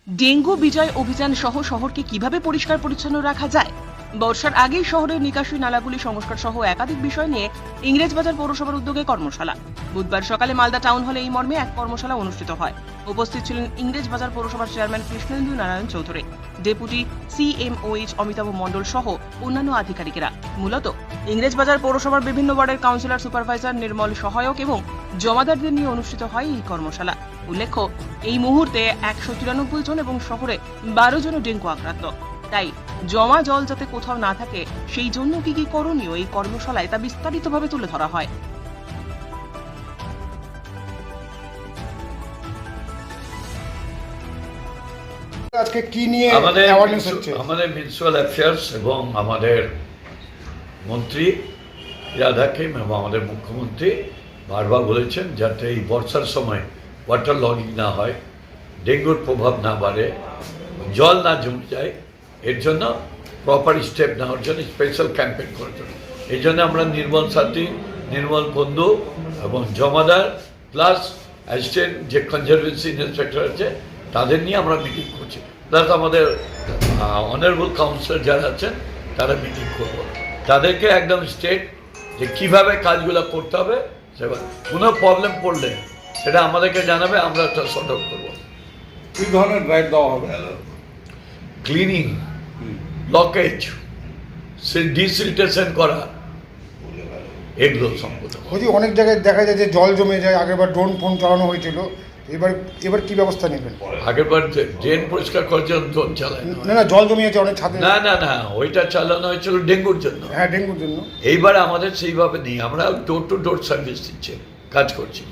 Dengue বিজয় অভিযান সহ শহরকে কিভাবে পরিষ্কার পরিচ্ছন্ন রাখা যায়, বর্ষার আগেই শহরের নিকাশি নালাগুলি সংস্কার সহ একাধিক বিষয় নিয়ে ইংরেজবাজার পৌরসভার উদ্যোগে কর্মশালা। বুধবার সকালে মালদা টাউন হলে এই মর্মে এক কর্মশালা অনুষ্ঠিত হয়। উপস্থিত ছিলেন ইংরেজবাজার পৌরসভার chairman Krishnendu Narayan Chowdhury, deputy CMOH Amitabha Mondal সহ অন্যান্য আধিকারিকেরা। মূলত ইংরেজবাজার পৌরসভার বিভিন্ন ওয়ার্ডের কাউন্সিলর, সুপারভাইজার, নির্মল সহায়ক এবং জমাদারদের নিয়ে অনুষ্ঠিত হয় এই কর্মশালা। উল্লেখ্য, এই মুহূর্তে 193 জন এবং শহরে 12 জন ডেঙ্গু আক্রান্ত। তাই জমা জল যাতে কোথাও না থাকে সেই জন্য কি কি করণীয় এই কর্মশালায় তা বিস্তারিতভাবে তুলে ধরা হয়। আজকে কি নিয়ে আমাদের অ্যাওয়ারনেস হচ্ছে? আমাদের মিউনিসিপ্যাল অ্যাফেয়ার্স এবং আমাদের মন্ত্রী ইরাদ হাকিম এবং আমাদের মুখ্যমন্ত্রী বারবার বলেছেন যাতে এই বর্ষার সময় ওয়াটার লগিং না হয়, ডেঙ্গুর প্রভাব না বাড়ে, জল না জমে যায়, এর জন্য প্রপার স্টেপ নেওয়ার জন্য স্পেশাল ক্যাম্পেইন করার জন্য। এই জন্য আমরা নির্মল সাথী, নির্মল বন্ধু এবং জমাদার প্লাস অ্যাসিস্ট্যান্ট যে কনজারভেন্সি ইন্সপেক্টর আছে তাদের নিয়ে আমরা মিটিং করছি, প্লাস আমাদের অনারেবল কাউন্সিলর যারা আছেন তারা মিটিং করবো, তাদেরকে একদম স্টেট যে কীভাবে কাজগুলো করতে হবে, সেবা কোনো প্রবলেম পড়লে সেটা আমাদেরকে জানাবে, আমরা তা সর্ট আউট করবো। কি ধরনের ড্রাইভ দেওয়া হবে? ক্লিনিং, ব্লকেজ, ডিসিলটেশন করা, এগুলো সম্পূর্ণ। যদি অনেক জায়গায় দেখা যায় যে জল জমে যায়, আগেরবার ড্রোন ফোন চালানো হয়েছিল, এবার কি ব্যবস্থা নেবেন? আগেরবার ড্রেন পরিষ্কার করার জন্য ড্রোন চালায় না না, জল জমিয়েছে অনেক ছাদে। না না না, ওইটা চালানো হয়েছিল ডেঙ্গুর জন্য। হ্যাঁ, ডেঙ্গুর জন্য। এইবার আমাদের সেইভাবে নেই, আমরা ডোর টু ডোর সার্ভিস দিচ্ছি, কাজ করছি।